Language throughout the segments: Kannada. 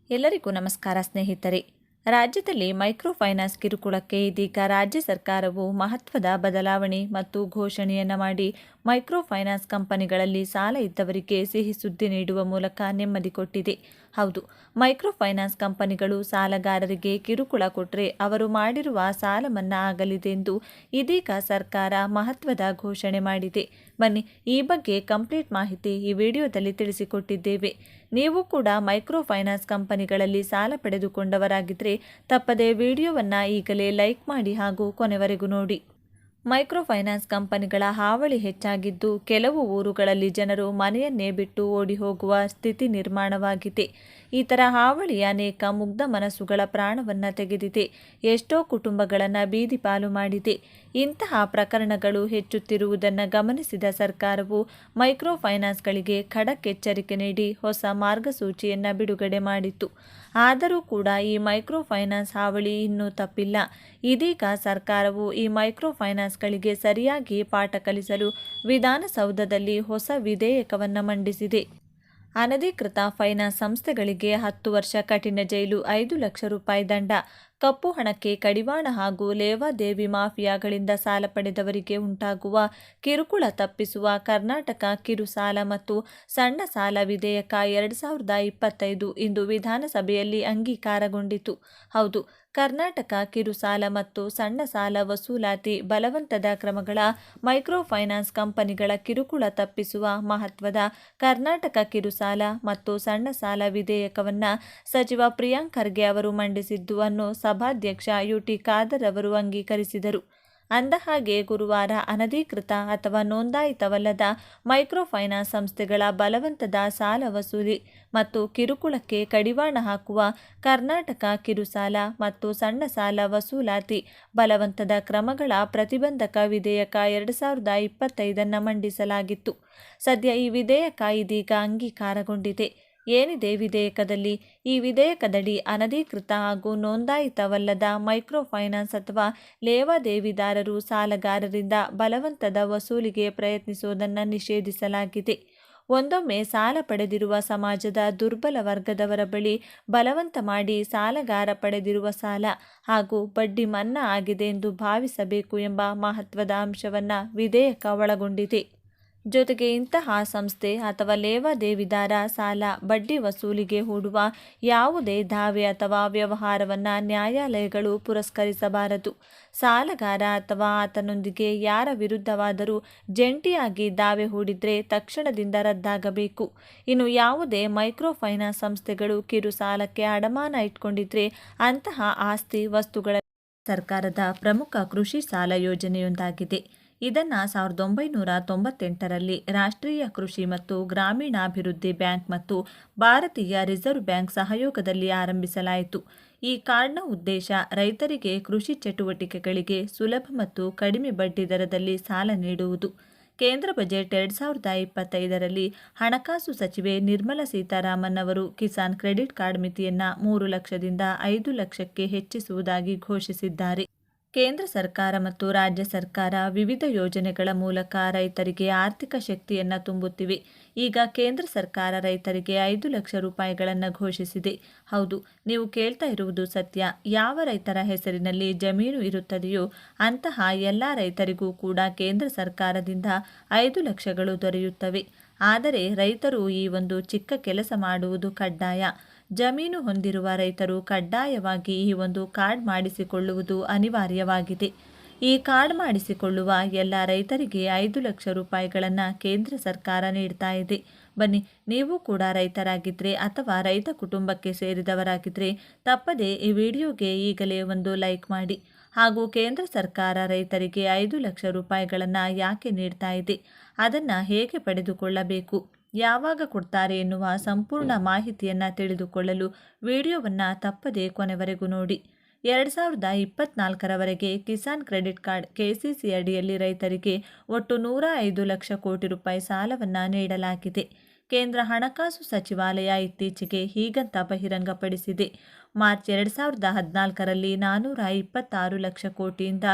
ಎಲ್ಲರಿಗೂ ನಮಸ್ಕಾರ ಸ್ನೇಹಿತರೆ. ರಾಜ್ಯದಲ್ಲಿ ಮೈಕ್ರೋ ಫೈನಾನ್ಸ್ ಕಿರುಕುಳಕ್ಕೆ ಇದೀಗ ರಾಜ್ಯ ಸರ್ಕಾರವು ಮಹತ್ವದ ಬದಲಾವಣೆ ಮತ್ತು ಘೋಷಣೆಯನ್ನು ಮಾಡಿ ಮೈಕ್ರೋ ಫೈನಾನ್ಸ್ ಕಂಪನಿಗಳಲ್ಲಿ ಸಾಲ ಇದ್ದವರಿಗೆ ಸಿಹಿ ಸುದ್ದಿ ನೀಡುವ ಮೂಲಕ ನೆಮ್ಮದಿ ಕೊಟ್ಟಿದೆ. ಹೌದು, ಮೈಕ್ರೋ ಫೈನಾನ್ಸ್ ಕಂಪನಿಗಳು ಸಾಲಗಾರರಿಗೆ ಕಿರುಕುಳ ಕೊಟ್ಟರೆ ಅವರು ಮಾಡಿರುವ ಸಾಲ ಮನ್ನಾ ಆಗಲಿದೆ ಎಂದು ಇದೀಗ ಸರ್ಕಾರ ಮಹತ್ವದ ಘೋಷಣೆ ಮಾಡಿದೆ. ಬನ್ನಿ, ಈ ಬಗ್ಗೆ ಕಂಪ್ಲೀಟ್ ಮಾಹಿತಿ ಈ ವಿಡಿಯೋದಲ್ಲಿ ತಿಳಿಸಿಕೊಟ್ಟಿದ್ದೇವೆ. ನೀವು ಕೂಡ ಮೈಕ್ರೋ ಫೈನಾನ್ಸ್ ಕಂಪನಿಗಳಲ್ಲಿ ಸಾಲ ಪಡೆದುಕೊಂಡವರಾಗಿದ್ದರೆ ತಪ್ಪದೆ ವಿಡಿಯೋವನ್ನು ಈಗಲೇ ಲೈಕ್ ಮಾಡಿ ಹಾಗೂ ಕೊನೆವರೆಗೂ ನೋಡಿ. ಮೈಕ್ರೋ ಫೈನಾನ್ಸ್ ಕಂಪನಿಗಳ ಹಾವಳಿ ಹೆಚ್ಚಾಗಿದ್ದು ಕೆಲವು ಊರುಗಳಲ್ಲಿ ಜನರು ಮನೆಯನ್ನೇ ಬಿಟ್ಟು ಓಡಿ ಹೋಗುವ ಸ್ಥಿತಿ ನಿರ್ಮಾಣವಾಗಿದೆ. ಈ ಥರ ಹಾವಳಿ ಅನೇಕ ಮುಗ್ಧ ಮನಸ್ಸುಗಳ ಪ್ರಾಣವನ್ನು ತೆಗೆದಿದೆ, ಎಷ್ಟೋ ಕುಟುಂಬಗಳನ್ನು ಬೀದಿ ಪಾಲು ಮಾಡಿದೆ. ಇಂತಹ ಪ್ರಕರಣಗಳು ಹೆಚ್ಚುತ್ತಿರುವುದನ್ನು ಗಮನಿಸಿದ ಸರ್ಕಾರವು ಮೈಕ್ರೋ ಫೈನಾನ್ಸ್ಗಳಿಗೆ ಖಡಕ್ ಎಚ್ಚರಿಕೆ ನೀಡಿ ಹೊಸ ಮಾರ್ಗಸೂಚಿಯನ್ನು ಬಿಡುಗಡೆ ಮಾಡಿತ್ತು. ಆದರೂ ಕೂಡ ಈ ಮೈಕ್ರೋ ಫೈನಾನ್ಸ್ ಹಾವಳಿ ಇನ್ನೂ ತಪ್ಪಿಲ್ಲ. ಇದೀಗ ಸರ್ಕಾರವು ಈ ಮೈಕ್ರೋ ಫೈನಾನ್ಸ್ಗಳಿಗೆ ಸರಿಯಾಗಿ ಪಾಠ ಕಲಿಸಲು ವಿಧಾನಸೌಧದಲ್ಲಿ ಹೊಸ ವಿಧೇಯಕವನ್ನು ಮಂಡಿಸಿದೆ. ಅನಧಿಕೃತ ಫೈನಾನ್ಸ್ ಸಂಸ್ಥೆಗಳಿಗೆ 10 ವರ್ಷ ಕಠಿಣ ಜೈಲು, 5 ಲಕ್ಷ ರೂಪಾಯಿ ದಂಡ, ಕಪ್ಪು ಹಣಕ್ಕೆ ಕಡಿವಾಣ ಹಾಗೂ ಲೇವಾದೇವಿ ಮಾಫಿಯಾಗಳಿಂದ ಸಾಲ ಪಡೆದವರಿಗೆ ಉಂಟಾಗುವ ಕಿರುಕುಳ ತಪ್ಪಿಸುವ ಕರ್ನಾಟಕ ಕಿರು ಸಾಲ ಮತ್ತು ಸಣ್ಣ ಸಾಲ ವಿಧೇಯಕ 2025 ಇಂದು ವಿಧಾನಸಭೆಯಲ್ಲಿ ಅಂಗೀಕಾರಗೊಂಡಿತು. ಹೌದು, ಕರ್ನಾಟಕ ಕಿರು ಸಾಲ ಮತ್ತು ಸಣ್ಣ ಸಾಲ ವಸೂಲಾತಿ ಬಲವಂತದ ಕ್ರಮಗಳ ಮೈಕ್ರೋ ಫೈನಾನ್ಸ್ ಕಂಪನಿಗಳ ಕಿರುಕುಳ ತಪ್ಪಿಸುವ ಮಹತ್ವದ ಕರ್ನಾಟಕ ಕಿರು ಸಾಲ ಮತ್ತು ಸಣ್ಣ ಸಾಲ ವಿಧೇಯಕವನ್ನು ಸಚಿವ ಪ್ರಿಯಾಂಕ್ ಖರ್ಗೆ ಅವರು ಮಂಡಿಸಿದ್ದು ಅನ್ನು ಸಭಾಧ್ಯಕ್ಷ ಯುಟಿ ಖಾದರ್ ಅವರು ಅಂಗೀಕರಿಸಿದರು. ಅಂದಹಾಗೆ ಗುರುವಾರ ಅನಧಿಕೃತ ಅಥವಾ ನೋಂದಾಯಿತವಲ್ಲದ ಮೈಕ್ರೋ ಫೈನಾನ್ಸ್ ಸಂಸ್ಥೆಗಳ ಬಲವಂತದ ಸಾಲ ವಸೂಲಿ ಮತ್ತು ಕಿರುಕುಳಕ್ಕೆ ಕಡಿವಾಣ ಹಾಕುವ ಕರ್ನಾಟಕ ಕಿರುಸಾಲ ಮತ್ತು ಸಣ್ಣ ಸಾಲ ವಸೂಲಾತಿ ಬಲವಂತದ ಕ್ರಮಗಳ ಪ್ರತಿಬಂಧಕ ವಿಧೇಯಕ 2025 ಮಂಡಿಸಲಾಗಿತ್ತು. ಸದ್ಯ ಈ ವಿಧೇಯಕ ಇದೀಗ ಅಂಗೀಕಾರಗೊಂಡಿದೆ. ಏನಿದೆ ವಿಧೇಯಕದಲ್ಲಿ? ಈ ವಿಧೇಯಕದಡಿ ಅನಧಿಕೃತ ಹಾಗೂ ನೋಂದಾಯಿತವಲ್ಲದ ಮೈಕ್ರೋ ಫೈನಾನ್ಸ್ ಅಥವಾ ಲೇವಾದೇವಿದಾರರು ಸಾಲಗಾರರಿಂದ ಬಲವಂತದ ವಸೂಲಿಗೆ ಪ್ರಯತ್ನಿಸುವುದನ್ನು ನಿಷೇಧಿಸಲಾಗಿದೆ. ಒಂದೊಮ್ಮೆ ಸಾಲ ಪಡೆದಿರುವ ಸಮಾಜದ ದುರ್ಬಲ ವರ್ಗದವರ ಬಳಿ ಬಲವಂತ ಮಾಡಿ ಸಾಲಗಾರ ಪಡೆದಿರುವ ಸಾಲ ಹಾಗೂ ಬಡ್ಡಿ ಮನ್ನಾ ಆಗಿದೆ ಎಂದು ಭಾವಿಸಬೇಕು ಎಂಬ ಮಹತ್ವದ ಅಂಶವನ್ನು ವಿಧೇಯಕ ಒಳಗೊಂಡಿದೆ. ಜೊತೆಗೆ ಇಂತಹ ಸಂಸ್ಥೆ ಅಥವಾ ಲೇವಾದೇವಿದಾರ ಸಾಲ ಬಡ್ಡಿ ವಸೂಲಿಗೆ ಹೂಡುವ ಯಾವುದೇ ದಾವೆ ಅಥವಾ ವ್ಯವಹಾರವನ್ನು ನ್ಯಾಯಾಲಯಗಳು ಪುರಸ್ಕರಿಸಬಾರದು. ಸಾಲಗಾರ ಅಥವಾ ಆತನೊಂದಿಗೆ ಯಾರ ವಿರುದ್ಧವಾದರೂ ಜಂಟಿಯಾಗಿ ದಾವೆ ಹೂಡಿದರೆ ತಕ್ಷಣದಿಂದ ರದ್ದಾಗಬೇಕು. ಇನ್ನು ಯಾವುದೇ ಮೈಕ್ರೋ ಫೈನಾನ್ಸ್ ಸಂಸ್ಥೆಗಳು ಕಿರು ಸಾಲಕ್ಕೆ ಅಡಮಾನ ಇಟ್ಕೊಂಡಿದ್ರೆ ಅಂತಹ ಆಸ್ತಿ ವಸ್ತುಗಳ ಸರ್ಕಾರದ ಪ್ರಮುಖ ಕೃಷಿ ಸಾಲ ಯೋಜನೆಯೊಂದಾಗಿದೆ. ಇದನ್ನು 1998ರಲ್ಲಿ ರಾಷ್ಟ್ರೀಯ ಕೃಷಿ ಮತ್ತು ಗ್ರಾಮೀಣಾಭಿವೃದ್ಧಿ ಬ್ಯಾಂಕ್ ಮತ್ತು ಭಾರತೀಯ ರಿಸರ್ವ್ ಬ್ಯಾಂಕ್ ಸಹಯೋಗದಲ್ಲಿ ಆರಂಭಿಸಲಾಯಿತು. ಈ ಕಾರ್ಡ್ನ ಉದ್ದೇಶ ರೈತರಿಗೆ ಕೃಷಿ ಚಟುವಟಿಕೆಗಳಿಗೆ ಸುಲಭ ಮತ್ತು ಕಡಿಮೆ ಬಡ್ಡಿ ದರದಲ್ಲಿ ಸಾಲ ನೀಡುವುದು. ಕೇಂದ್ರ ಬಜೆಟ್ 2025ರಲ್ಲಿ ಹಣಕಾಸು ಸಚಿವೆ ನಿರ್ಮಲಾ ಸೀತಾರಾಮನ್ ಅವರು ಕಿಸಾನ್ ಕ್ರೆಡಿಟ್ ಕಾರ್ಡ್ ಮಿತಿಯನ್ನು 3 ಲಕ್ಷದಿಂದ 5 ಲಕ್ಷಕ್ಕೆ ಹೆಚ್ಚಿಸುವುದಾಗಿ ಘೋಷಿಸಿದ್ದಾರೆ. ಕೇಂದ್ರ ಸರ್ಕಾರ ಮತ್ತು ರಾಜ್ಯ ಸರ್ಕಾರ ವಿವಿಧ ಯೋಜನೆಗಳ ಮೂಲಕ ರೈತರಿಗೆ ಆರ್ಥಿಕ ಶಕ್ತಿಯನ್ನು ತುಂಬುತ್ತಿವೆ. ಈಗ ಕೇಂದ್ರ ಸರ್ಕಾರ ರೈತರಿಗೆ 5 ಲಕ್ಷ ರೂಪಾಯಿಗಳನ್ನು ಘೋಷಿಸಿದೆ. ಹೌದು, ನೀವು ಕೇಳ್ತಾ ಇರುವುದು ಸತ್ಯ. ಯಾವ ರೈತರ ಹೆಸರಿನಲ್ಲಿ ಜಮೀನು ಇರುತ್ತದೆಯೋ ಅಂತಹ ಎಲ್ಲ ರೈತರಿಗೂ ಕೂಡ ಕೇಂದ್ರ ಸರ್ಕಾರದಿಂದ 5 ಲಕ್ಷಗಳು ದೊರೆಯುತ್ತವೆ. ಆದರೆ ರೈತರು ಈ ಒಂದು ಚಿಕ್ಕ ಕೆಲಸ ಮಾಡುವುದು ಕಡ್ಡಾಯ. ಜಮೀನು ಹೊಂದಿರುವ ರೈತರು ಕಡ್ಡಾಯವಾಗಿ ಈ ಒಂದು ಕಾರ್ಡ್ ಮಾಡಿಸಿಕೊಳ್ಳುವುದು ಅನಿವಾರ್ಯವಾಗಿದೆ. ಈ ಕಾರ್ಡ್ ಮಾಡಿಸಿಕೊಳ್ಳುವ ಎಲ್ಲ ರೈತರಿಗೆ 5 ಲಕ್ಷ ರೂಪಾಯಿಗಳನ್ನು ಕೇಂದ್ರ ಸರ್ಕಾರ ನೀಡ್ತಾ ಇದೆ. ಬನ್ನಿ, ನೀವು ಕೂಡ ರೈತರಾಗಿದ್ದರೆ ಅಥವಾ ರೈತ ಕುಟುಂಬಕ್ಕೆ ಸೇರಿದವರಾಗಿದ್ದರೆ ತಪ್ಪದೆ ಈ ವಿಡಿಯೋಗೆ ಈಗಲೇ ಒಂದು ಲೈಕ್ ಮಾಡಿ. ಹಾಗೂ ಕೇಂದ್ರ ಸರ್ಕಾರ ರೈತರಿಗೆ 5 ಲಕ್ಷ ರೂಪಾಯಿಗಳನ್ನು ಯಾಕೆ ನೀಡ್ತಾ ಇದೆ, ಅದನ್ನು ಹೇಗೆ ಪಡೆದುಕೊಳ್ಳಬೇಕು, ಯಾವಾಗ ಕೊಡ್ತಾರೆ ಎನ್ನುವ ಸಂಪೂರ್ಣ ಮಾಹಿತಿಯನ್ನು ತಿಳಿದುಕೊಳ್ಳಲು ವಿಡಿಯೋವನ್ನು ತಪ್ಪದೇ ಕೊನೆವರೆಗೂ ನೋಡಿ. 2024ರವರೆಗೆ ಕಿಸಾನ್ ಕ್ರೆಡಿಟ್ ಕಾರ್ಡ್ ಕೆಸಿಸಿ ಅಡಿಯಲ್ಲಿ ರೈತರಿಗೆ ಒಟ್ಟು 105 ಲಕ್ಷ ಕೋಟಿ ರೂಪಾಯಿ ಸಾಲವನ್ನು ನೀಡಲಾಗಿದೆ. ಕೇಂದ್ರ ಹಣಕಾಸು ಸಚಿವಾಲಯ ಇತ್ತೀಚೆಗೆ ಹೀಗಂತ ಬಹಿರಂಗಪಡಿಸಿದೆ. ಮಾರ್ಚ್ 2014ರಲ್ಲಿ 426 ಲಕ್ಷ ಕೋಟಿಯಿಂದ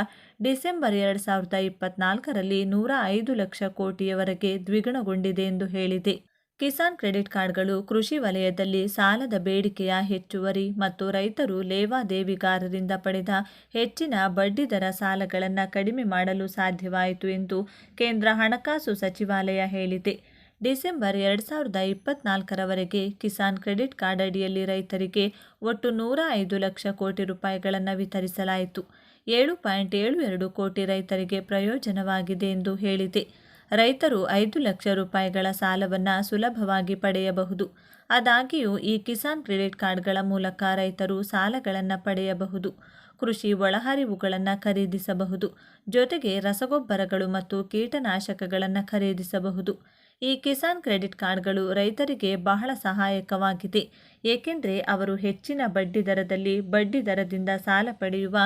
ಡಿಸೆಂಬರ್ 2024ರಲ್ಲಿ 105 ಲಕ್ಷ ಕೋಟಿಯವರೆಗೆ ದ್ವಿಗುಣಗೊಂಡಿದೆ ಎಂದು ಹೇಳಿದೆ. ಕಿಸಾನ್ ಕ್ರೆಡಿಟ್ ಕಾರ್ಡ್ಗಳು ಕೃಷಿ ವಲಯದಲ್ಲಿ ಸಾಲದ ಬೇಡಿಕೆಯ ಹೆಚ್ಚುವರಿ ಮತ್ತು ರೈತರು ಲೇವಾದೇವಿಗಾರರಿಂದ ಪಡೆದ ಹೆಚ್ಚಿನ ಬಡ್ಡಿದರ ಸಾಲಗಳನ್ನು ಕಡಿಮೆ ಮಾಡಲು ಸಾಧ್ಯವಾಯಿತು ಎಂದು ಕೇಂದ್ರ ಹಣಕಾಸು ಸಚಿವಾಲಯ ಹೇಳಿದೆ. ಡಿಸೆಂಬರ್ 2024ರವರೆಗೆ ಕಿಸಾನ್ ಕ್ರೆಡಿಟ್ ಕಾರ್ಡ್ ಅಡಿಯಲ್ಲಿ ರೈತರಿಗೆ ಒಟ್ಟು 105 ಲಕ್ಷ ಕೋಟಿ ರೂಪಾಯಿಗಳನ್ನು ವಿತರಿಸಲಾಯಿತು. 7.72 ಕೋಟಿ ರೈತರಿಗೆ ಪ್ರಯೋಜನವಾಗಿದೆ ಎಂದು ಹೇಳಿದೆ. ರೈತರು 5 ಲಕ್ಷ ರೂಪಾಯಿಗಳ ಸಾಲವನ್ನು ಸುಲಭವಾಗಿ ಪಡೆಯಬಹುದು. ಆದಾಗ್ಯೂ ಈ ಕಿಸಾನ್ ಕ್ರೆಡಿಟ್ ಕಾರ್ಡ್ಗಳ ಮೂಲಕ ರೈತರು ಸಾಲಗಳನ್ನು ಪಡೆಯಬಹುದು, ಕೃಷಿ ಒಳಹರಿವುಗಳನ್ನು ಖರೀದಿಸಬಹುದು, ಜೊತೆಗೆ ರಸಗೊಬ್ಬರಗಳು ಮತ್ತು ಕೀಟನಾಶಕಗಳನ್ನು ಖರೀದಿಸಬಹುದು. ಈ ಕಿಸಾನ್ ಕ್ರೆಡಿಟ್ ಕಾರ್ಡ್ಗಳು ರೈತರಿಗೆ ಬಹಳ ಸಹಾಯಕವಾಗಿದೆ, ಏಕೆಂದರೆ ಅವರು ಹೆಚ್ಚಿನ ಬಡ್ಡಿ ದರದಿಂದ ಸಾಲ ಪಡೆಯುವ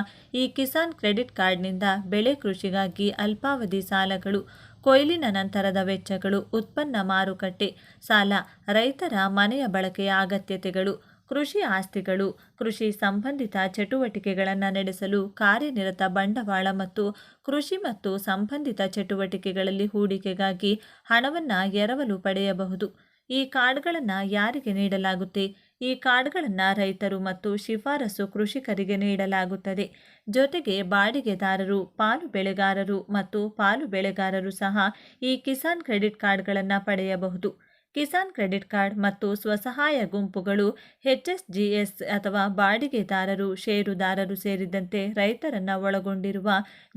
ಈ ಕಿಸಾನ್ ಕ್ರೆಡಿಟ್ ಕಾರ್ಡ್ನಿಂದ ಬೆಳೆ ಕೃಷಿಗಾಗಿ ಅಲ್ಪಾವಧಿ ಸಾಲಗಳು, ಕೊಯ್ಲಿನ ನಂತರದ ವೆಚ್ಚಗಳು, ಉತ್ಪನ್ನ ಮಾರುಕಟ್ಟೆ ಸಾಲ, ರೈತರ ಮನೆಯ ಬಳಕೆಯ ಅಗತ್ಯತೆಗಳು, ಕೃಷಿ ಆಸ್ತಿಗಳು, ಕೃಷಿ ಸಂಬಂಧಿತ ಚಟುವಟಿಕೆಗಳನ್ನು ನಡೆಸಲು ಕಾರ್ಯನಿರತ ಬಂಡವಾಳ ಮತ್ತು ಕೃಷಿ ಮತ್ತು ಸಂಬಂಧಿತ ಚಟುವಟಿಕೆಗಳಲ್ಲಿ ಹೂಡಿಕೆಗಾಗಿ ಹಣವನ್ನು ಎರವಲು ಪಡೆಯಬಹುದು. ಈ ಕಾರ್ಡ್ಗಳನ್ನು ಯಾರಿಗೆ ನೀಡಲಾಗುತ್ತೆ? ಈ ಕಾರ್ಡ್ಗಳನ್ನು ರೈತರು ಮತ್ತು ಶಿಫಾರಸು ಕೃಷಿಕರಿಗೆ ನೀಡಲಾಗುತ್ತದೆ. ಜೊತೆಗೆ ಬಾಡಿಗೆದಾರರು, ಪಾಲು ಬೆಳೆಗಾರರು ಮತ್ತು ಪಾಲು ಬೆಳೆಗಾರರು ಸಹ ಈ ಕಿಸಾನ್ ಕ್ರೆಡಿಟ್ ಕಾರ್ಡ್ಗಳನ್ನು ಪಡೆಯಬಹುದು. ಕಿಸಾನ್ ಕ್ರೆಡಿಟ್ ಕಾರ್ಡ್ ಮತ್ತು ಸ್ವಸಹಾಯ ಗುಂಪುಗಳು HSGS ಅಥವಾ ಬಾಡಿಗೆದಾರರು, ಷೇರುದಾರರು ಸೇರಿದಂತೆ ರೈತರನ್ನು ಒಳಗೊಂಡಿರುವ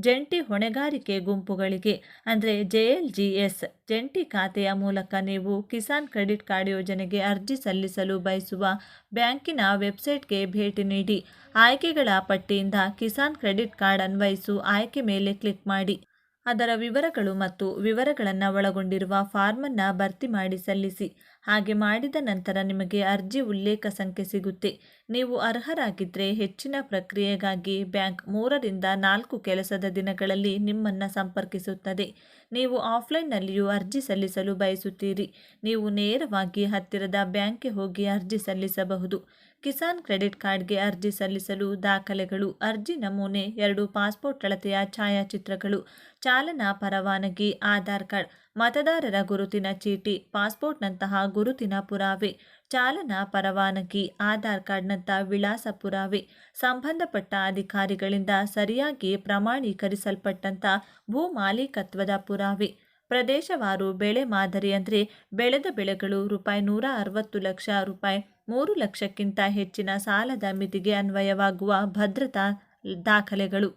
ಜಂಟಿ ಹೊಣೆಗಾರಿಕೆ ಗುಂಪುಗಳಿಗೆ ಅಂದರೆ JLGS ಜಂಟಿ ಖಾತೆಯ ಮೂಲಕ ನೀವು ಕಿಸಾನ್ ಕ್ರೆಡಿಟ್ ಕಾರ್ಡ್ ಯೋಜನೆಗೆ ಅರ್ಜಿ ಸಲ್ಲಿಸಲು ಬಯಸುವ ಬ್ಯಾಂಕಿನ ವೆಬ್ಸೈಟ್ಗೆ ಭೇಟಿ ನೀಡಿ ಆಯ್ಕೆಗಳ ಪಟ್ಟಿಯಿಂದ ಕಿಸಾನ್ ಕ್ರೆಡಿಟ್ ಕಾರ್ಡ್ ಅನ್ವಯಿಸು ಆಯ್ಕೆ ಮೇಲೆ ಕ್ಲಿಕ್ ಮಾಡಿ. ಅದರ ವಿವರಗಳು ಮತ್ತು ವಿವರಗಳನ್ನು ಒಳಗೊಂಡಿರುವ ಫಾರ್ಮನ್ನು ಭರ್ತಿ ಮಾಡಿ ಸಲ್ಲಿಸಿ. ಹಾಗೆ ಮಾಡಿದ ನಂತರ ನಿಮಗೆ ಅರ್ಜಿ ಉಲ್ಲೇಖ ಸಂಖ್ಯೆ ಸಿಗುತ್ತೆ. ನೀವು ಅರ್ಹರಾಗಿದ್ದರೆ ಹೆಚ್ಚಿನ ಪ್ರಕ್ರಿಯೆಗಾಗಿ ಬ್ಯಾಂಕ್ 3 ರಿಂದ 4 ಕೆಲಸದ ದಿನಗಳಲ್ಲಿ ನಿಮ್ಮನ್ನು ಸಂಪರ್ಕಿಸುತ್ತದೆ. ನೀವು ಆಫ್ಲೈನ್ನಲ್ಲಿಯೂ ಅರ್ಜಿ ಸಲ್ಲಿಸಲು ಬಯಸುತ್ತೀರಿ, ನೀವು ನೇರವಾಗಿ ಹತ್ತಿರದ ಬ್ಯಾಂಕ್ಗೆ ಹೋಗಿ ಅರ್ಜಿ ಸಲ್ಲಿಸಬಹುದು. ಕಿಸಾನ್ ಕ್ರೆಡಿಟ್ ಕಾರ್ಡ್ಗೆ ಅರ್ಜಿ ಸಲ್ಲಿಸಲು ದಾಖಲೆಗಳು: ಅರ್ಜಿ ನಮೂನೆ, 2 ಪಾಸ್ಪೋರ್ಟ್ ಅಳತೆಯ ಛಾಯಾಚಿತ್ರಗಳು, ಚಾಲನಾ ಪರವಾನಗಿ, ಆಧಾರ್ ಕಾರ್ಡ್, ಮತದಾರರ ಗುರುತಿನ ಚೀಟಿ, ಪಾಸ್ಪೋರ್ಟ್ನಂತಹ ಗುರುತಿನ ಪುರಾವೆ, ಚಾಲನಾ ಪರವಾನಗಿ, ಆಧಾರ್ ಕಾರ್ಡ್ನಂಥ ವಿಳಾಸ ಪುರಾವೆ, ಸಂಬಂಧಪಟ್ಟ ಅಧಿಕಾರಿಗಳಿಂದ ಸರಿಯಾಗಿ ಪ್ರಮಾಣೀಕರಿಸಲ್ಪಟ್ಟಂಥ ಭೂ ಮಾಲೀಕತ್ವದ ಪುರಾವೆ, ಪ್ರದೇಶವಾರು ಬೆಳೆ ಮಾದರಿ ಅಂದರೆ ಬೆಳೆದ ಬೆಳೆಗಳು ₹160 ಲಕ್ಷ, ₹3 ಲಕ್ಷಕ್ಕಿಂತ ಹೆಚ್ಚಿನ ಸಾಲದ ಮಿತಿಗೆ ಅನ್ವಯವಾಗುವ ಭದ್ರತಾ ದಾಖಲೆಗಳು.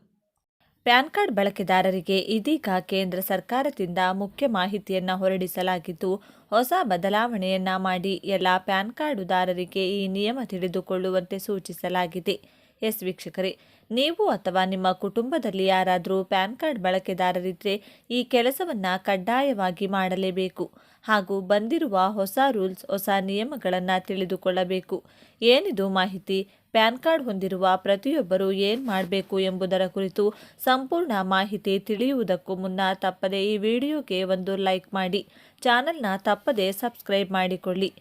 ಪ್ಯಾನ್ ಕಾರ್ಡ್ ಬಳಕೆದಾರರಿಗೆ ಇದೀಗ ಕೇಂದ್ರ ಸರ್ಕಾರದಿಂದ ಮುಖ್ಯ ಮಾಹಿತಿಯನ್ನು ಹೊರಡಿಸಲಾಗಿದ್ದು, ಹೊಸ ಬದಲಾವಣೆಯನ್ನು ಮಾಡಿ ಎಲ್ಲ ಪ್ಯಾನ್ ಕಾರ್ಡುದಾರರಿಗೆ ಈ ನಿಯಮ ತಿಳಿದುಕೊಳ್ಳುವಂತೆ ಸೂಚಿಸಲಾಗಿದೆ. ಎಸ್ ವೀಕ್ಷಕರೇ, ನೀವು ಅಥವಾ ನಿಮ್ಮ ಕುಟುಂಬದಲ್ಲಿ ಯಾರಾದರೂ ಪ್ಯಾನ್ ಕಾರ್ಡ್ ಬಳಕೆದಾರರಿದ್ದರೆ ಈ ಕೆಲಸವನ್ನು ಕಡ್ಡಾಯವಾಗಿ ಮಾಡಲೇಬೇಕು ಹಾಗೂ ಬಂದಿರುವ ಹೊಸ ರೂಲ್ಸ್, ಹೊಸ ನಿಯಮಗಳನ್ನು ತಿಳಿದುಕೊಳ್ಳಬೇಕು. ಏನಿದು ಮಾಹಿತಿ? ಪ್ಯಾನ್ ಕಾರ್ಡ್ ಹೊಂದಿರುವ ಪ್ರತಿಯೊಬ್ಬರು ಏನು ಮಾಡಬೇಕು ಎಂಬುದರ ಕುರಿತು ಸಂಪೂರ್ಣ ಮಾಹಿತಿ ತಿಳಿಯುವುದಕ್ಕೂ ಮುನ್ನ ತಪ್ಪದೆ ಈ ವಿಡಿಯೋಗೆ ಒಂದು ಲೈಕ್ ಮಾಡಿ, ಚಾನಲ್ನ ತಪ್ಪದೆ ಸಬ್ಸ್ಕ್ರೈಬ್ ಮಾಡಿಕೊಳ್ಳಿ.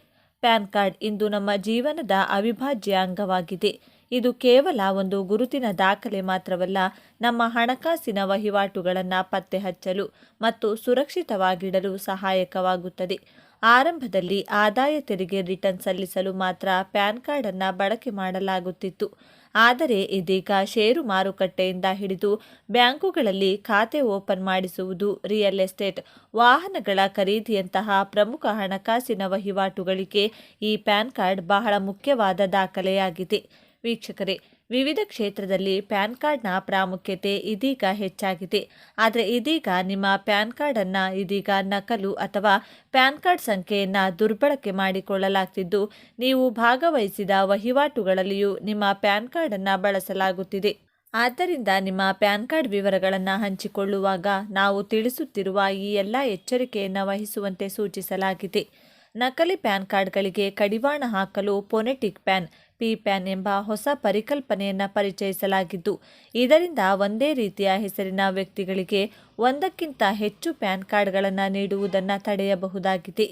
ಪ್ಯಾನ್ ಕಾರ್ಡ್ ಇಂದು ನಮ್ಮ ಜೀವನದ ಅವಿಭಾಜ್ಯ ಅಂಗವಾಗಿದೆ. ಇದು ಕೇವಲ ಒಂದು ಗುರುತಿನ ದಾಖಲೆ ಮಾತ್ರವಲ್ಲ, ನಮ್ಮ ಹಣಕಾಸಿನ ವಹಿವಾಟುಗಳನ್ನು ಪತ್ತೆ ಹಚ್ಚಲು ಮತ್ತು ಸುರಕ್ಷಿತವಾಗಿಡಲು ಸಹಾಯಕವಾಗುತ್ತದೆ. ಆರಂಭದಲ್ಲಿ ಆದಾಯ ತೆರಿಗೆ ರಿಟರ್ನ್ ಸಲ್ಲಿಸಲು ಮಾತ್ರ ಪ್ಯಾನ್ ಕಾರ್ಡನ್ನು ಬಳಕೆ ಮಾಡಲಾಗುತ್ತಿತ್ತು. ಆದರೆ ಇದೀಗ ಷೇರು ಮಾರುಕಟ್ಟೆಯಿಂದ ಹಿಡಿದು ಬ್ಯಾಂಕುಗಳಲ್ಲಿ ಖಾತೆ ಓಪನ್ ಮಾಡಿಸುವುದು, ರಿಯಲ್ ಎಸ್ಟೇಟ್, ವಾಹನಗಳ ಖರೀದಿಯಂತಹ ಪ್ರಮುಖ ಹಣಕಾಸಿನ ವಹಿವಾಟುಗಳಿಗೆ ಈ ಪ್ಯಾನ್ ಕಾರ್ಡ್ ಬಹಳ ಮುಖ್ಯವಾದ ದಾಖಲೆಯಾಗಿದೆ. ವೀಕ್ಷಕರೇ, ವಿವಿಧ ಕ್ಷೇತ್ರದಲ್ಲಿ ಪ್ಯಾನ್ ಕಾರ್ಡ್ನ ಪ್ರಾಮುಖ್ಯತೆ ಇದೀಗ ಹೆಚ್ಚಾಗಿದೆ. ಆದರೆ ಇದೀಗ ನಿಮ್ಮ ಪ್ಯಾನ್ ಕಾರ್ಡನ್ನು ಇದೀಗ ನಕಲು ಅಥವಾ ಪ್ಯಾನ್ ಕಾರ್ಡ್ ಸಂಖ್ಯೆಯನ್ನು ದುರ್ಬಳಕೆ ಮಾಡಿಕೊಳ್ಳಲಾಗ್ತಿದ್ದು, ನೀವು ಭಾಗವಹಿಸಿದ ವಹಿವಾಟುಗಳಲ್ಲಿಯೂ ನಿಮ್ಮ ಪ್ಯಾನ್ ಕಾರ್ಡನ್ನು ಬಳಸಲಾಗುತ್ತಿದೆ. ಆದ್ದರಿಂದ ನಿಮ್ಮ ಪ್ಯಾನ್ ಕಾರ್ಡ್ ವಿವರಗಳನ್ನು ಹಂಚಿಕೊಳ್ಳುವಾಗ ನಾವು ತಿಳಿಸುತ್ತಿರುವ ಈ ಎಲ್ಲ ಎಚ್ಚರಿಕೆಯನ್ನು ವಹಿಸುವಂತೆ ಸೂಚಿಸಲಾಗಿದೆ. ನಕಲಿ ಪ್ಯಾನ್ ಕಾರ್ಡ್ಗಳಿಗೆ ಕಡಿವಾಣ ಹಾಕಲು ಫೋನೆಟಿಕ್ ಪ್ಯಾನ್ PPAN ಎಂಬ ಹೊಸ ಪರಿಕಲ್ಪನೆಯನ್ನು ಪರಿಚಯಿಸಲಾಗಿದ್ದು, ಇದರಿಂದ ಒಂದೇ ರೀತಿಯ ಹೆಸರಿನ ವ್ಯಕ್ತಿಗಳಿಗೆ ಒಂದಕ್ಕಿಂತ ಹೆಚ್ಚು ಪ್ಯಾನ್ ಕಾರ್ಡ್ಗಳನ್ನು ನೀಡುವುದನ್ನು ತಡೆಯಬಹುದಾಗಿದೆ.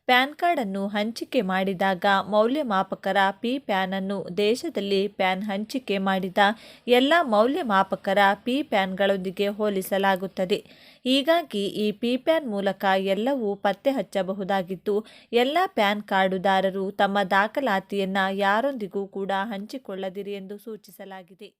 ಪ್ಯಾನ್ ಕಾರ್ಡ್ ಅನ್ನು ಹಂಚಿಕೆ ಮಾಡಿದಾಗ ಮೌಲ್ಯಮಾಪಕರ ಪಿ ಪ್ಯಾನ್ ಅನ್ನು ದೇಶದಲ್ಲಿ ಪ್ಯಾನ್ ಹಂಚಿಕೆ ಮಾಡಿದ ಎಲ್ಲ ಮೌಲ್ಯಮಾಪಕರ ಪಿ ಪ್ಯಾನ್ಗಳೊಂದಿಗೆ ಹೋಲಿಸಲಾಗುತ್ತದೆ. ಹೀಗಾಗಿ ಈ ಪಿ ಪ್ಯಾನ್ ಮೂಲಕ ಎಲ್ಲವೂ ಪತ್ತೆ ಹಚ್ಚಬಹುದಾಗಿದ್ದು, ಎಲ್ಲ ಪ್ಯಾನ್ ಕಾರ್ಡುದಾರರು ತಮ್ಮ ದಾಖಲಾತಿಯನ್ನು ಯಾರೊಂದಿಗೂ ಕೂಡ ಹಂಚಿಕೊಳ್ಳದಿರಿ ಎಂದು ಸೂಚಿಸಲಾಗಿದೆ.